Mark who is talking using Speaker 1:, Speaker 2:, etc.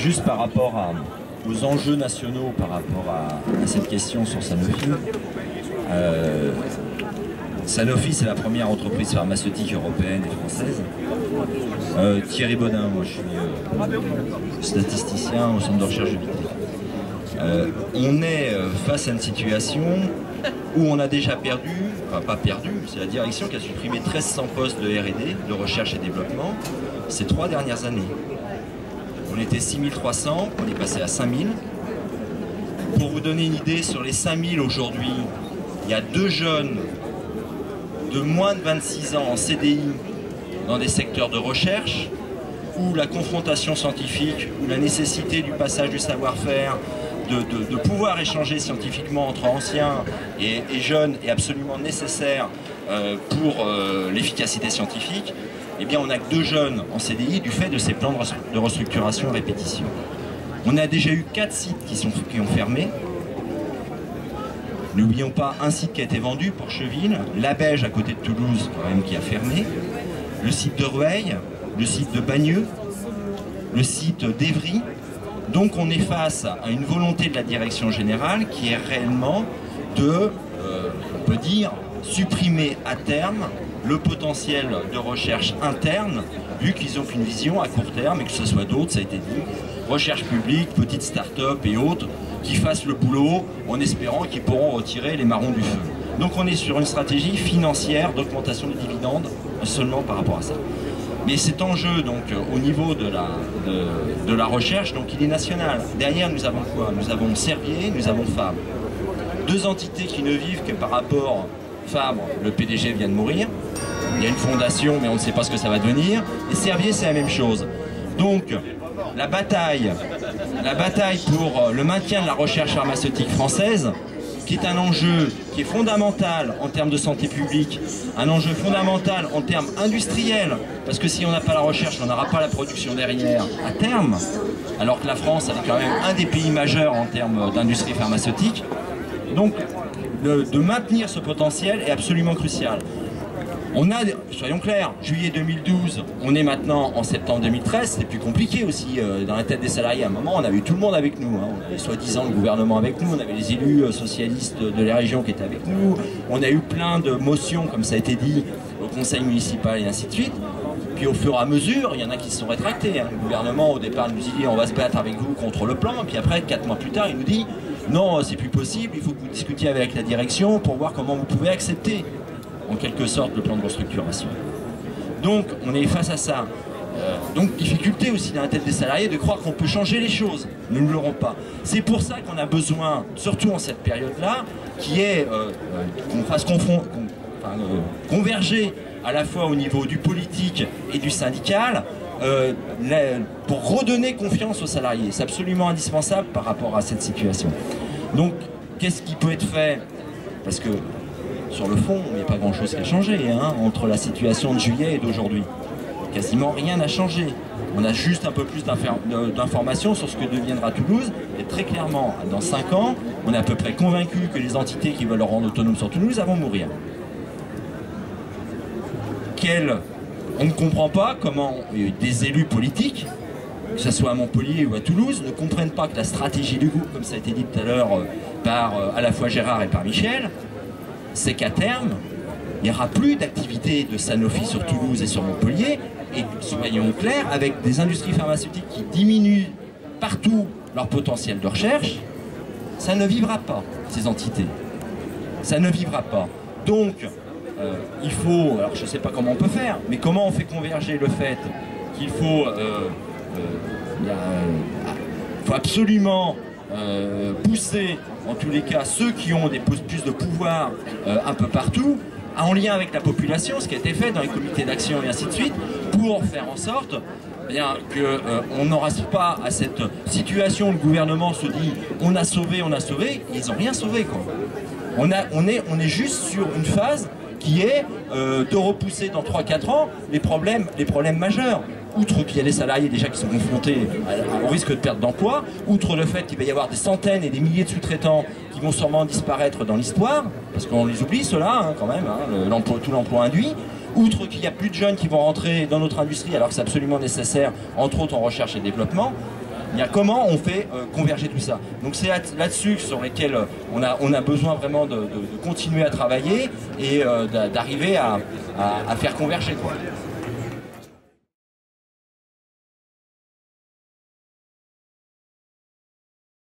Speaker 1: juste par rapport aux enjeux nationaux, par rapport à cette question sur Sanofi. Sanofi, c'est la première entreprise pharmaceutique européenne et française. Thierry Bodin, moi je suis statisticien au centre de recherche de Vitré. On est face à une situation où on a déjà perdu, enfin pas perdu, c'est la direction qui a supprimé 1300 postes de R&D, de recherche et développement, ces 3 dernières années. On était 6300, on est passé à 5000. Pour vous donner une idée, sur les 5000 aujourd'hui, il y a 2 jeunes de moins de 26 ans en CDI dans des secteurs de recherche où la confrontation scientifique, où la nécessité du passage du savoir-faire, de pouvoir échanger scientifiquement entre anciens et jeunes est absolument nécessaire pour l'efficacité scientifique, eh bien on n'a que 2 jeunes en CDI du fait de ces plans de restructuration et répétition. On a déjà eu 4 sites qui ont fermé. N'oublions pas un site qui a été vendu, Porcheville, la Beige à côté de Toulouse quand même qui a fermé, le site de Rueil, le site de Bagneux, le site d'Evry. Donc on est face à une volonté de la direction générale qui est réellement de, on peut dire, supprimer à terme le potentiel de recherche interne, vu qu'ils n'ont qu'une vision à court terme, et que ce soit d'autres, ça a été dit, recherche publique, petites start-up et autres, qui fassent le boulot en espérant qu'ils pourront retirer les marrons du feu. Donc on est sur une stratégie financière d'augmentation des dividendes seulement par rapport à ça. Mais cet enjeu donc au niveau de la recherche, donc il est national. Derrière nous avons quoi? Nous avons Servier, nous avons Fabre. 2 entités qui ne vivent que par rapport. Fabre, le PDG vient de mourir. Il y a une fondation mais on ne sait pas ce que ça va devenir. Et Servier c'est la même chose. Donc la bataille pour le maintien de la recherche pharmaceutique française, qui est un enjeu qui est fondamental en termes de santé publique, un enjeu fondamental en termes industriels, parce que si on n'a pas la recherche, on n'aura pas la production derrière à terme, alors que la France elle est quand même un des pays majeurs en termes d'industrie pharmaceutique. Donc de maintenir ce potentiel est absolument crucial. On a, soyons clairs, juillet 2012, on est maintenant en septembre 2013, c'était plus compliqué aussi dans la tête des salariés. À un moment, on avait eu tout le monde avec nous, hein. On avait soi-disant le gouvernement avec nous, on avait les élus socialistes de la région qui étaient avec nous, on a eu plein de motions, comme ça a été dit, au conseil municipal et ainsi de suite. Puis au fur et à mesure, il y en a qui se sont rétractés, hein. Le gouvernement, au départ, nous dit on va se battre avec vous contre le plan, et puis après, 4 mois plus tard, il nous dit non, c'est plus possible, il faut que vous discutiez avec la direction pour voir comment vous pouvez accepter en quelque sorte le plan de restructuration. Donc on est face à ça. Donc difficulté aussi dans la tête des salariés de croire qu'on peut changer les choses. Nous ne l'aurons pas. C'est pour ça qu'on a besoin, surtout en cette période-là, qui est qu'on fasse converger à la fois au niveau du politique et du syndical pour redonner confiance aux salariés. C'est absolument indispensable par rapport à cette situation. Donc qu'est-ce qui peut être fait? Parce que sur le fond, il n'y a pas grand-chose qui a changé hein, entre la situation de juillet et d'aujourd'hui. Quasiment rien n'a changé. On a juste un peu plus d'informations sur ce que deviendra Toulouse. Et très clairement, dans 5 ans, on est à peu près convaincu que les entités qui veulent le rendre autonome sur Toulouse vont mourir. On ne comprend pas comment des élus politiques, que ce soit à Montpellier ou à Toulouse, ne comprennent pas que la stratégie du groupe, comme ça a été dit tout à l'heure par à la fois Gérard et par Michel, c'est qu'à terme, il n'y aura plus d'activité de Sanofi sur Toulouse et sur Montpellier, et soyons clairs, avec des industries pharmaceutiques qui diminuent partout leur potentiel de recherche, ça ne vivra pas, ces entités. Ça ne vivra pas. Donc, il faut, alors je ne sais pas comment on peut faire, mais comment on fait converger le fait qu'il faut, faut absolument pousser, en tous les cas, ceux qui ont plus de pouvoir un peu partout, en lien avec la population, ce qui a été fait dans les comités d'action et ainsi de suite, pour faire en sorte qu'on n'aura pas à cette situation où le gouvernement se dit on a sauvé, ils n'ont rien sauvé quoi. On est juste sur une phase qui est de repousser dans 3-4 ans les problèmes majeurs. Outre qu'il y a les salariés déjà qui sont confrontés au risque de perte d'emploi, outre le fait qu'il va y avoir des centaines et des milliers de sous-traitants qui vont sûrement disparaître dans l'histoire, parce qu'on les oublie ceux-là hein, quand même, hein, tout l'emploi induit, outre qu'il n'y a plus de jeunes qui vont rentrer dans notre industrie alors que c'est absolument nécessaire, entre autres en recherche et développement. Il y a comment on fait converger tout ça. Donc c'est là-dessus sur lesquels on a besoin vraiment de continuer à travailler et d'arriver à faire converger, quoi.